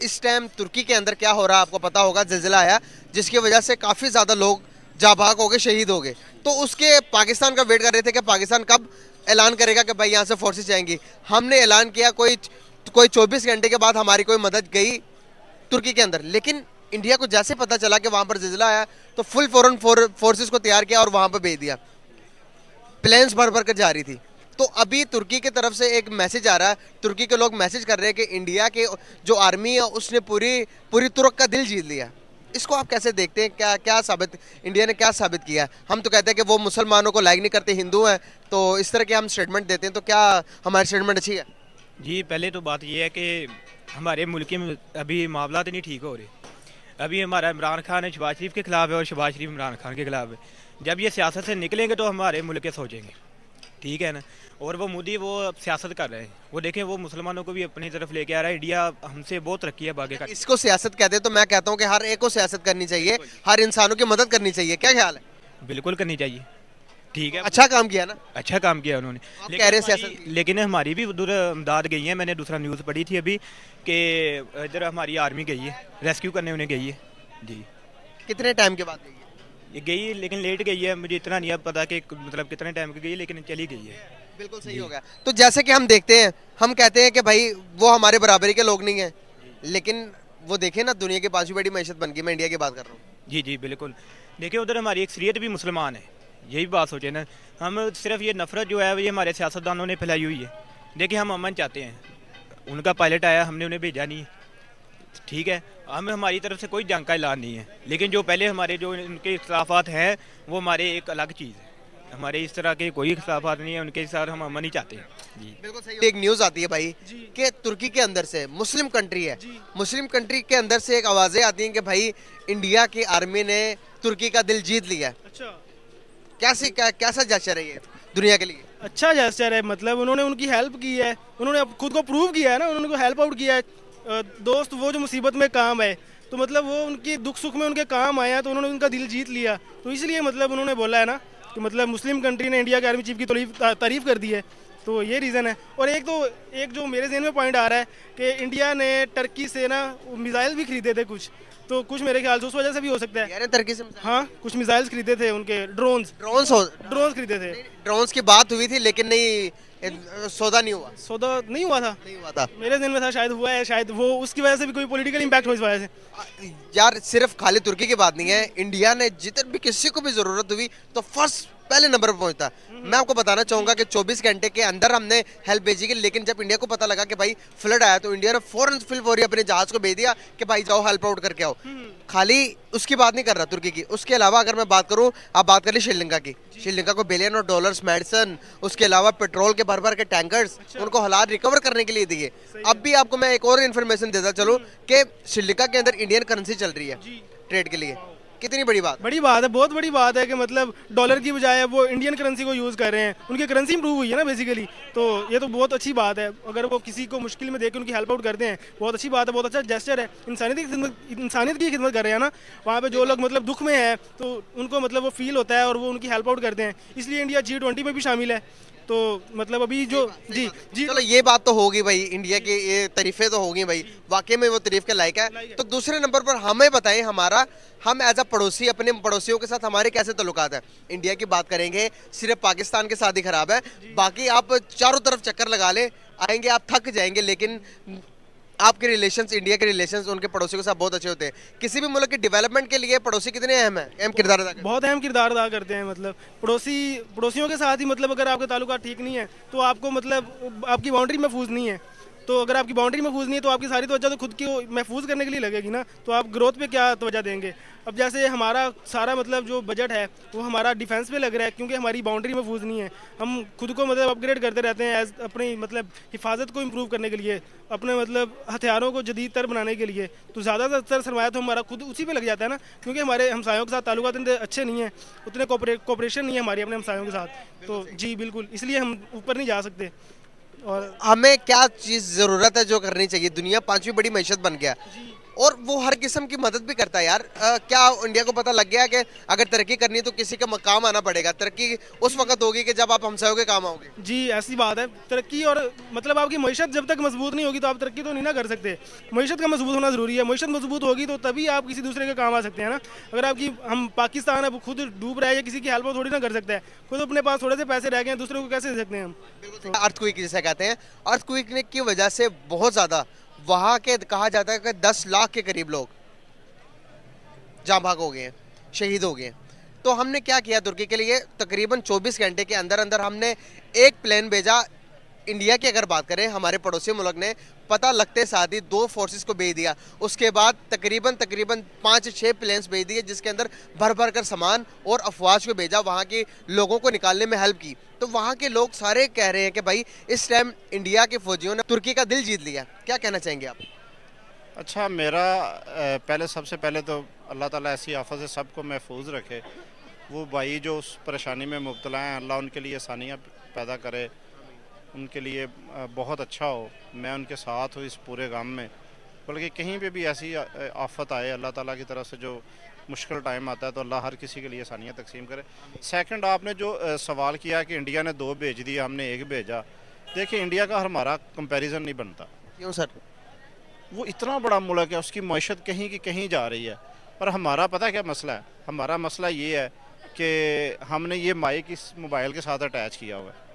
इस टाइम तुर्की के अंदर क्या हो रहा है आपको पता होगा, ज़िलज़िला आया जिसकी वजह से काफ़ी ज़्यादा लोग जाँ भाग हो गए, शहीद हो गए। तो उसके पाकिस्तान का वेट कर रहे थे कि पाकिस्तान कब ऐलान करेगा कि भाई यहाँ से फोर्सेस जाएंगी। हमने ऐलान किया, कोई 24 घंटे के बाद हमारी कोई मदद गई तुर्की के अंदर, लेकिन इंडिया को जैसे पता चला कि वहाँ पर ज़िलज़िला आया तो फुल फॉरेन फोर्सेस को तैयार किया और वहाँ पर भेज दिया। प्लेन्स भर भर कर जा रही थी। तो अभी तुर्की की तरफ से एक मैसेज आ रहा है, तुर्की के लोग मैसेज कर रहे हैं कि इंडिया के जो आर्मी है उसने पूरी पूरी तुर्क का दिल जीत लिया। इसको आप कैसे देखते हैं? क्या क्या साबित इंडिया ने क्या साबित किया है? हम तो कहते हैं कि वो मुसलमानों को लाइक नहीं करते, हिंदू हैं, तो इस तरह के हम स्टेटमेंट देते हैं, तो क्या हमारी स्टेटमेंट अच्छी है? जी, पहले तो बात यह है कि हमारे मुल्क में अभी मामला नहीं ठीक हो रहे। अभी हमारा इमरान खान है शहबाज शरीफ के खिलाफ है और शहबाज शरीफ इमरान खान के खिलाफ है। जब ये सियासत से निकलेंगे तो हमारे मुल्क के सोचेंगे, ठीक है ना। और वो मोदी वो सियासत कर रहे हैं, वो देखें वो मुसलमानों को भी अपनी तरफ लेके आ रहा है। इंडिया हमसे बहुत तरक्की है बागे का। इसको सियासत कहते हैं, तो मैं कहता हूँ कि हर एक को सियासत करनी चाहिए, हर इंसानों की मदद करनी चाहिए। क्या ख्याल है? बिल्कुल करनी चाहिए, ठीक है। अच्छा काम किया ना, अच्छा काम किया उन्होंने। कह रहे सियासत, लेकिन हमारी भी उधर इमदाद गई है। मैंने दूसरा न्यूज़ पढ़ी थी अभी कि इधर हमारी आर्मी गई है, रेस्क्यू करने उन्हें गई है। जी, कितने टाइम के बाद गई है? ये गई है लेकिन लेट गई है, मुझे इतना नहीं पता कि मतलब कितने टाइम की गई है, लेकिन चली गई है। बिल्कुल सही हो गया। तो जैसे कि हम देखते हैं, हम कहते हैं कि भाई वो हमारे बराबरी के लोग नहीं हैं, लेकिन वो देखें ना, दुनिया की पांचवी बड़ी मैशत बन गई। मैं इंडिया की बात कर रहा हूँ। जी जी बिल्कुल। देखिए उधर हमारी अक्सरियत भी मुसलमान है, यही बात सोचे ना। हम सिर्फ ये नफरत जो है ये हमारे सियासतदानों ने फैलाई हुई है। देखिए हम अमन चाहते हैं, उनका पायलट आया, हमने उन्हें भेजा नहीं, ठीक है। हम हमारी तरफ से कोई जंग का ऐलान नहीं है, लेकिन जो पहले हमारे जो उनके इख्तलाफात हैं वो हमारे एक अलग चीज़ है। हमारे इस तरह के कोई इख्तलाफात नहीं है, उनके साथ हम अमन ही चाहते हैं। जी बिल्कुल सही। एक न्यूज आती है भाई कि तुर्की के अंदर से, मुस्लिम कंट्री है, मुस्लिम कंट्री के अंदर से एक आवाजें आती हैं कि भाई इंडिया की आर्मी ने तुर्की का दिल जीत लिया। अच्छा, कैसा जेस्चर है ये दुनिया के लिए? अच्छा जेस्चर है, मतलब उन्होंने उनकी हेल्प की है, उन्होंने खुद को प्रूव किया है ना, उन्होंने को हेल्प आउट किया है। दोस्त वो जो मुसीबत में काम है, तो मतलब वो उनकी दुख सुख में उनके काम आया, तो उन्होंने उनका दिल जीत लिया। तो इसलिए मतलब उन्होंने बोला है ना कि मतलब मुस्लिम कंट्री ने इंडिया के आर्मी चीफ की तारीफ कर दी है, तो ये रीज़न है। और एक जो मेरे जहन में पॉइंट आ रहा है कि इंडिया ने टर्की से ना मिसाइल भी खरीदे थे कुछ, तो कुछ मेरे ख्याल से उस वजह से भी हो सकता है। टर्की से? हाँ, कुछ मिसाइल्स खरीदे थे उनके, ड्रोन्स खरीदे थे। ड्रोन्स की बात हुई थी, लेकिन नहीं, सौदा नहीं हुआ। सौदा नहीं हुआ था? नहीं हुआ था। मेरे दिन में था शायद हुआ है, शायद वो उसकी वजह से भी कोई पॉलिटिकल इम्पैक्ट हो इस वजह से। यार सिर्फ खाली तुर्की की बात नहीं है, इंडिया ने जितने भी किसी को भी जरूरत हुई तो फर्स्ट पहले नंबर पर पहुंचता। मैं आपको बताना चाहूंगा कि 24 घंटे के अंदर हमने हेल्प भेजी की, लेकिन जब इंडिया को पता लगा कि भाई फ्लड आया तो इंडिया ने फौरी अपने जहाज को भेज दिया कि भाई जाओ हेल्प आउट करके आओ। खाली उसकी बात नहीं कर रहा तुर्की की, उसके अलावा अगर मैं बात करूं, आप बात कर ली श्रीलंका की। श्रीलंका को बिलियन ऑफ डॉलर्स मेडिसिन, उसके अलावा पेट्रोल के भर भर के टैंकर्स उनको हालात रिकवर करने के लिए दिए। अब भी आपको मैं एक और इन्फॉर्मेशन देता चलूं कि श्रीलंका के अंदर इंडियन करेंसी चल रही है ट्रेड के लिए। कितनी बड़ी बात है, बहुत बड़ी बात है कि मतलब डॉलर की बजाय वो इंडियन करेंसी को यूज़ कर रहे हैं। उनकी करेंसी इंप्रूव हुई है ना बेसिकली, तो ये तो बहुत अच्छी बात है। अगर वो किसी को मुश्किल में देख के उनकी हेल्प आउट करते हैं, बहुत अच्छी बात है, बहुत अच्छा जेस्चर है। इंसानियत की खिदमत कर रहे हैं ना वहाँ पे। जो लोग मतलब दुख में है तो उनको मतलब वो फील होता है और वो उनकी हेल्प आउट करते हैं। इसलिए इंडिया G20 में भी शामिल है। तो मतलब अभी जो जी चलो ये बात तो होगी भाई, इंडिया की ये तारीफें तो होगी भाई, वाकई में वो तारीफ के लायक है। तो दूसरे नंबर पर हमें बताएं, हम एज अ पड़ोसी अपने पड़ोसियों के साथ हमारे कैसे ताल्लुकात है? इंडिया की बात करेंगे, सिर्फ पाकिस्तान के साथ ही खराब है, बाकी आप चारों तरफ चक्कर लगा ले आएंगे, आप थक जाएंगे। लेकिन आपके रिलेशंस, इंडिया के रिलेशंस उनके पड़ोसियों के साथ बहुत अच्छे होते हैं। किसी भी मुल्क के डेवलपमेंट के लिए पड़ोसी कितने अहम किरदार अदा करते हैं? बहुत अहम किरदार अदा करते हैं। मतलब पड़ोसियों के साथ ही, मतलब अगर आपके ताल्लुकात ठीक नहीं है तो आपको मतलब आपकी बाउंड्री महफूज नहीं है। तो अगर आपकी बाउंड्री महफूज नहीं है तो आपकी सारी तवज्जो तो खुद की महफूज करने के लिए लगेगी ना, तो आप ग्रोथ पे क्या तवज्जो देंगे? अब जैसे हमारा सारा मतलब जो बजट है वो हमारा डिफेंस पे लग रहा है, क्योंकि हमारी बाउंड्री महफूज नहीं है। हम खुद को मतलब अपग्रेड करते रहते हैं एज अपनी मतलब हिफाजत को इम्प्रूव करने के लिए, अपने मतलब हथियारों को जदीद तर बनाने के लिए। तो ज़्यादातर सरमाया तो हमारा खुद उसी पे लग जाता है ना, क्योंकि हमारे हमसायों के साथ ताल्लुकात इतने अच्छे नहीं हैं, उतने कोऑपरेशन नहीं है हमारी अपने हमसायों के साथ। तो जी बिल्कुल, इसलिए हम ऊपर नहीं जा सकते। और हमें क्या चीज़ ज़रूरत है जो करनी चाहिए? दुनिया पांचवी बड़ी मैशत बन गया और वो हर किस्म की मदद भी करता है यार। क्या इंडिया को पता लग गया कि अगर तरक्की करनी है तो किसी का मकाम आना पड़ेगा। तरक्की उस वक्त होगी कि जब आप हमसायों के काम आओगे। जी ऐसी बात है। तरक्की और मतलब आपकी मईशत जब तक मजबूत नहीं होगी तो आप तरक्की तो नहीं ना कर सकते। मईशत का मजबूत होना ज़रूरी है। मईशत मजबूत होगी तो तभी आप किसी दूसरे के काम आ सकते हैं ना। अगर आपकी हम पाकिस्तान है वो खुद डूब रहा है या किसी की हेल्प थोड़ी ना कर सकता है। खुद अपने पास थोड़े से पैसे रह गए हैं, दूसरे को कैसे दे सकते हैं हम। अर्थक्वेक जिसे कहते हैं, अर्थक्वेक की वजह से बहुत ज़्यादा वहाँ के कहा जाता है कि 10 लाख के करीब लोग जाँ भाग हो गए हैं, शहीद हो गए हैं। तो हमने क्या किया तुर्की के लिए, तकरीबन 24 घंटे के अंदर अंदर हमने एक प्लेन भेजा। इंडिया की अगर बात करें, हमारे पड़ोसी मुल्क ने पता लगते साथ ही 2 फोर्सेस को भेज दिया। उसके बाद तकरीबन 5-6 प्लेन्स भेज दिए जिसके अंदर भर भर कर सामान और अफवाज को भेजा, वहाँ के लोगों को निकालने में हेल्प की। तो वहाँ के लोग सारे कह रहे हैं कि भाई इस टाइम इंडिया के फौजियों ने तुर्की का दिल जीत लिया। क्या कहना चाहेंगे आप? अच्छा, मेरा सबसे पहले तो अल्लाह ताला ऐसी आफत से सबको महफूज रखे। वो भाई जो उस परेशानी में मुब्तला हैं, अल्लाह उनके लिए आसानियाँ पैदा करे, उनके लिए बहुत अच्छा हो। मैं उनके साथ हूँ इस पूरे गम में। बल्कि कहीं पे भी ऐसी आफत आए, अल्लाह ताला की तरफ से जो मुश्किल टाइम आता है तो अल्लाह हर किसी के लिए आसानियाँ तकसीम करे। सेकंड, आपने जो सवाल किया कि इंडिया ने 2 भेज दिया, हमने 1 भेजा। देखिए, इंडिया का हमारा कंपैरिजन नहीं बनता। क्यों सर? वो इतना बड़ा मुल्क है, उसकी मईशत कहीं की कहीं जा रही है। और हमारा पता क्या मसला है? हमारा मसला ये है कि हमने ये माइक इस मोबाइल के साथ अटैच किया हुआ है।